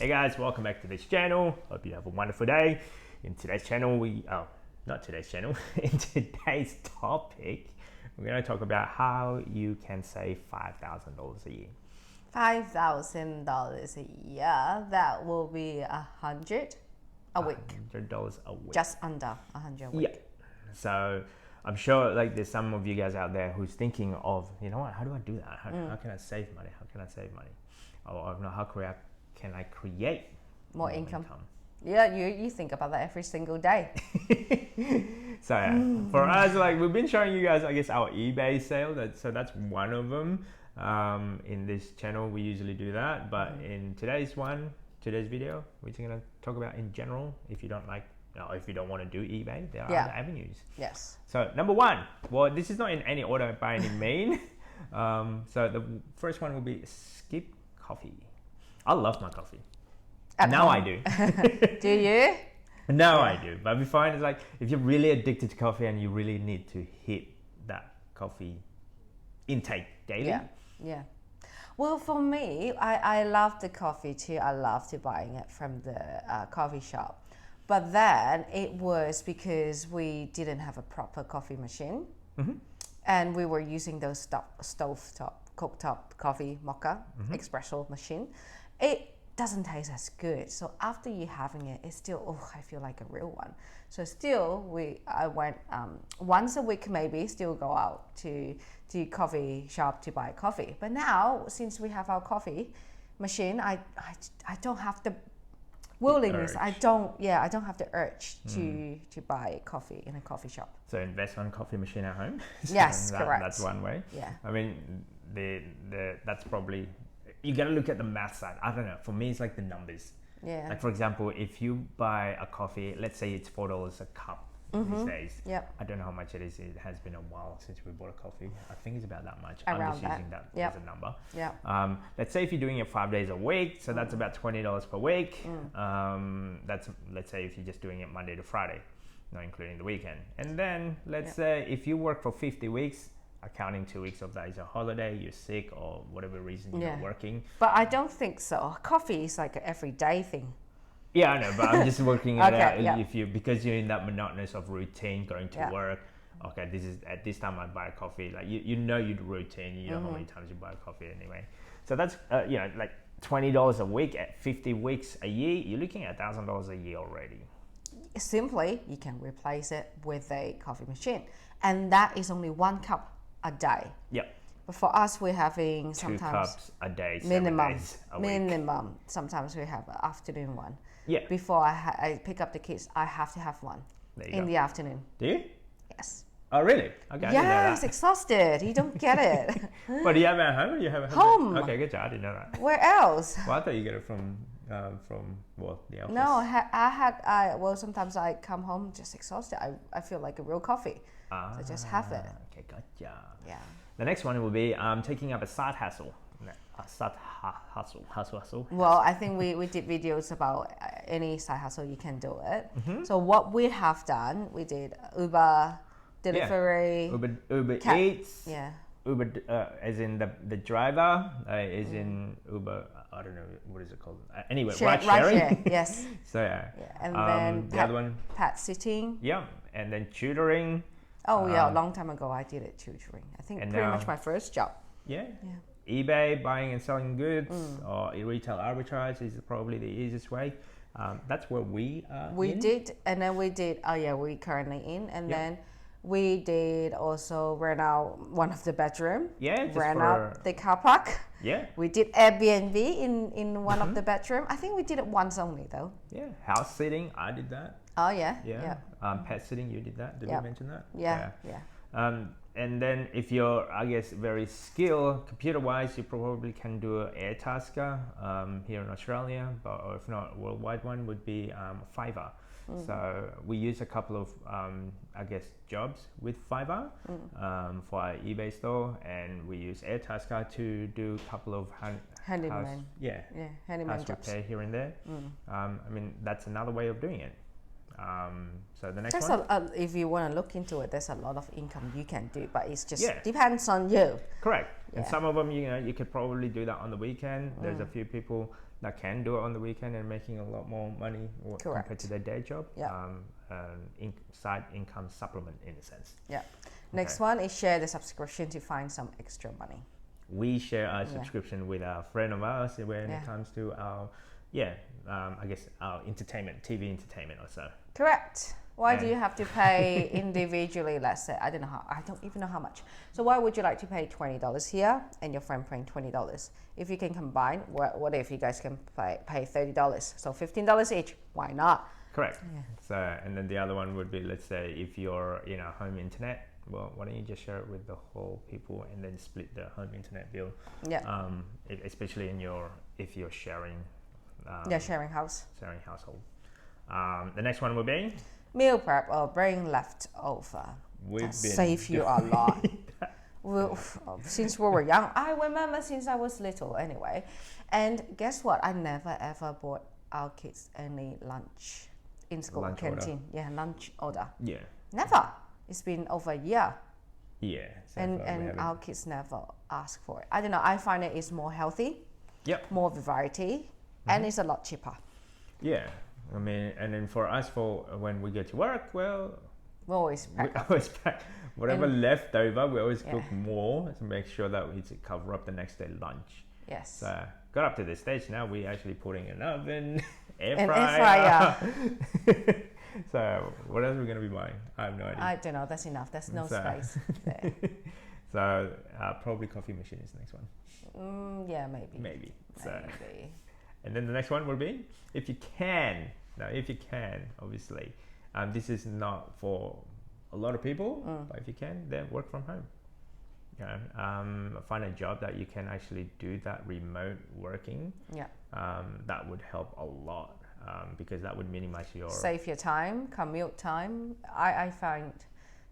Hey guys, welcome back to this channel. Hope you have a wonderful day. In today's channel, in today's topic, we're going to talk about how you can save $5,000 a year. $5,000 a year, that will be $100 a week. $100 a week. Just under $100 a week. Yeah. So I'm sure there's some of you guys out there who's thinking of, you know what, how do I do that? How can I save money? How can I save money? Or how can I create more income? Yeah, you think about that every single day. So for us, we've been showing you guys, I guess, our eBay sale. So that's one of them. In this channel, we usually do that. But in today's video, we're just gonna talk about in general. If you don't want to do eBay, there are other avenues. Yes. So number one, well, this is not in any order by any means. So the first one will be skip coffee. I love my coffee. Now I do. Do you? Now I do. But before, it's like if you're really addicted to coffee and you really need to hit that coffee intake daily. Yeah. Well, for me, I love the coffee too. I love to buying it from the coffee shop. But then it was because we didn't have a proper coffee machine. And we were using those stovetop, cooktop coffee mocha espresso machine. It doesn't taste as good. So after you having it, it's still, I feel like a real one. So still, I went once a week maybe, still go out to coffee shop to buy coffee. But now, since we have our coffee machine, I don't have the willingness. I don't have the urge to buy coffee in a coffee shop. So invest on coffee machine at home. Yes, correct. That's one way. Yeah. I mean, that's probably, you gotta look at the math side. I don't know. For me, it's like the numbers. Yeah. Like for example, if you buy a coffee, let's say it's $4 a cup these days. Yep. I don't know how much it is. It has been a while since we bought a coffee. I think it's about that much. Around I'm just using that as a number. Yeah. Let's say if you're doing it 5 days a week, so that's about $20 per week. That's, let's say if you're just doing it Monday to Friday, not including the weekend. And then let's say if you work for 50 weeks, accounting 2 weeks of that is a holiday, you're sick or whatever reason you're not working. But I don't think so. Coffee is like an everyday thing. Yeah, I know, but I'm just working it out. Yeah. Because you're in that monotonous of routine, going to work. Okay, this is at this time I buy a coffee. Like you know your routine. You know how many times you buy coffee anyway. So that's like $20 a week at 50 weeks a year. You're looking at $1,000 a year already. Simply, you can replace it with a coffee machine, and that is only 1 cup a day. Yep. But for us, we're having 2 cups a day, minimum. 7 days a week. Minimum. Sometimes we have an afternoon one. Yeah. Before I pick up the kids, I have to have one in the afternoon. Do you? Yes. Oh, really? Okay. Yes, exhausted. You don't get it. But do you have it at home or you have it home? Okay, good job. I didn't know that. Where else? Well, I thought you get it from the office. No, sometimes I come home just exhausted. I feel like a real coffee. So I just have it. Okay, gotcha. Yeah. The next one will be taking up a side hustle. Hustle. Well, I think we did videos about any side hustle you can do it. So what we have done, we did Uber delivery, Uber Eats. Yeah. Uber, as in the driver, as in Uber. I don't know what is it called. Anyway, ride sharing. Yes. So and then the other one, pet sitting. Yeah, and then tutoring. Oh a long time ago I did it, tutoring. I think pretty much my first job. Yeah. eBay, buying and selling goods, or retail arbitrage is probably the easiest way. That's where we are. We did, and then we did. We currently in, and then we did also rent out one of the bedroom. Yeah, rent out the car park. Yeah. We did Airbnb in one of the bedroom. I think we did it once only though. Yeah. House sitting, I did that. Oh yeah. Yeah. Pet sitting, you did that. Did you mention that? Yeah. And then if you're, I guess, very skilled computer-wise, you probably can do an Airtasker here in Australia, or if not, worldwide one would be Fiverr. So we use a couple of, I guess, jobs with Fiverr for our eBay store, and we use Airtasker to do a couple of handyman jobs here and there. I mean, that's another way of doing it. So the next one, if you want to look into it, there's a lot of income you can do, but it's just depends on you. Correct. And some of them, you could probably do that on the weekend. There's a few people that can do it on the weekend and making a lot more money compared to their day job. Yeah. Side income supplement in a sense. Yeah. Next one is share the subscription to find some extra money. We share our subscription with a friend of ours when it comes to our, I guess our entertainment, TV entertainment or so. Correct. Why do you have to pay individually? Let's say I don't even know how much. So why would you like to pay $20 here and your friend paying $20? If you can combine, what if you guys can pay $30? So $15 each. Why not? Correct. Yeah. So and then the other one would be, let's say if you're in a home internet, well, why don't you just share it with the whole people and then split the home internet bill? Yeah. Especially if you're sharing. Sharing house. Sharing household. The next one will be meal prep or bring leftover. Save you a lot. Since we were young, I remember since I was little anyway. And guess what? I never ever bought our kids any lunch in school canteen. Order. Yeah, lunch order. Yeah. Never. It's been over a year. Yeah. And our kids never ask for it. I don't know. I find it is more healthy. Yep. More variety, and it's a lot cheaper. Yeah. I mean, and then for us, for when we go to work, well, we always pack. Whatever left over, we always cook more to make sure that we cover up the next day lunch. Yes. So got up to this stage now, we actually putting an oven, air fryer. So what else are we going to be buying? I have no idea. I don't know. That's enough. There's no space there. So probably coffee machine is the next one. Yeah, maybe. Maybe. And then the next one will be, if you can, obviously, this is not for a lot of people, but if you can, then work from home. Find a job that you can actually do that remote working. Yeah. That would help a lot because that would minimize save your time, commute time. I find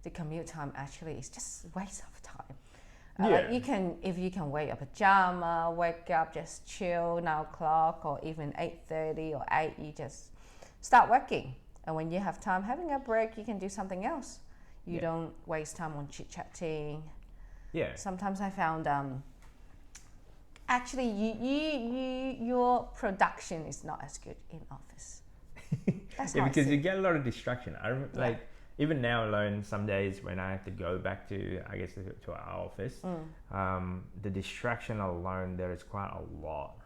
the commute time actually is just a waste of time. Like if you can wear your pajama, wake up, just chill 9 o'clock or even 8:30 or 8, you just start working. And when you have time having a break, you can do something else. You don't waste time on chit-chatting. Yeah. Sometimes I found actually your production is not as good in office. That's because you get a lot of distraction. Even now alone, some days when I have to go back to, I guess, to our office, the distraction alone, there is quite a lot.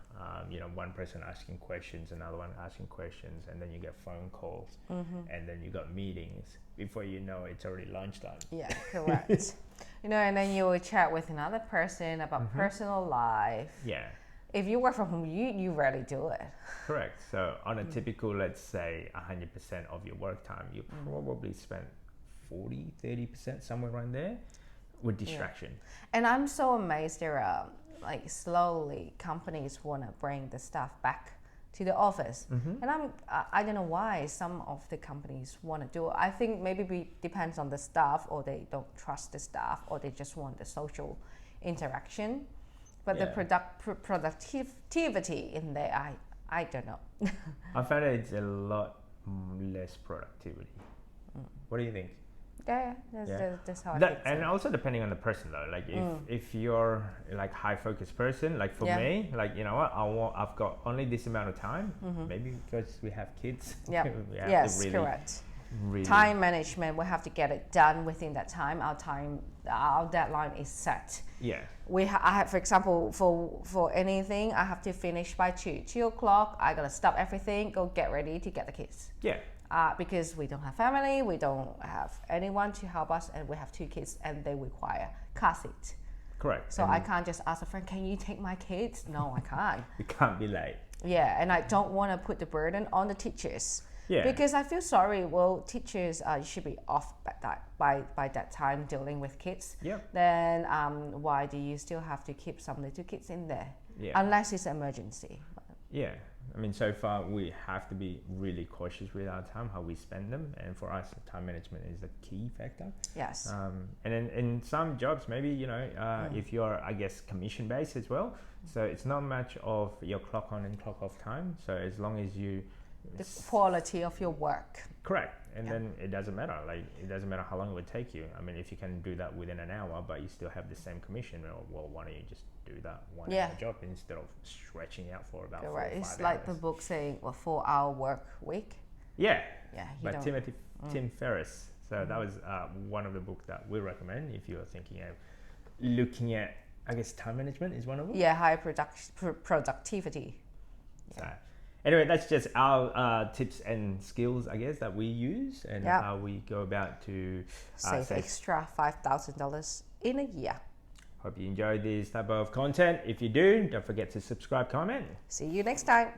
One person asking questions, another one asking questions, and then you get phone calls, and then you got meetings. Before you know, it's already lunchtime. Yeah, correct. And then you will chat with another person about personal life. Yeah. If you work from home, you rarely do it. Correct. So on a typical, let's say 100% of your work time, you probably spend 40-30% somewhere around there with distraction. And I'm so amazed there are slowly companies want to bring the staff back to the office. And I don't know why some of the companies want to do it. I think maybe it depends on the staff, or they don't trust the staff, or they just want the social interaction. But the productivity in there, I don't know. I found it's a lot less productivity. What do you think? Yeah, that's how I think. And also depending on the person though, like if you're high focus person, like for me, I've got only this amount of time, maybe because we have kids. Yeah. Yes, correct. Really time management, we have to get it done within that time. Our deadline is set. Yeah. I have, for example, for anything, I have to finish by 2 o'clock. I gotta stop everything, go get ready to get the kids. Yeah. Because we don't have family, we don't have anyone to help us, and we have 2 kids, and they require car seat. Correct. So I can't just ask a friend, can you take my kids? No, I can't. You can't be late. Yeah, and I don't want to put the burden on the teachers. Yeah. Because I feel sorry. Well, teachers should be off by that time dealing with kids. Yep. Then why do you still have to keep some little kids in there? Yeah. Unless it's an emergency. Yeah. I mean, so far we have to be really cautious with our time, how we spend them, and for us, time management is a key factor. Yes. And in some jobs, maybe if you're, I guess, commission based as well, so it's not much of your clock on and clock off time. So as long as you the quality of your work. Correct. And Yeah. then it doesn't matter. Like, it doesn't matter how long it would take you. I mean, if you can do that within an hour, but you still have the same commission, well, why don't you just do that one Yeah. hour job instead of stretching out for about 4 or 5 Correct. It's hours? like the book saying, 4-hour work week. Yeah. Yeah, you By don't. Tim Ferriss. So that was one of the books that we recommend if you're thinking of looking at, I guess, time management is one of them. Yeah, high productivity. So, anyway, that's just our tips and skills, I guess, that we use and Yeah. how we go about to Save save. extra $5,000 in a year. Hope you enjoy this type of content. If you do, don't forget to subscribe, comment. See you next time.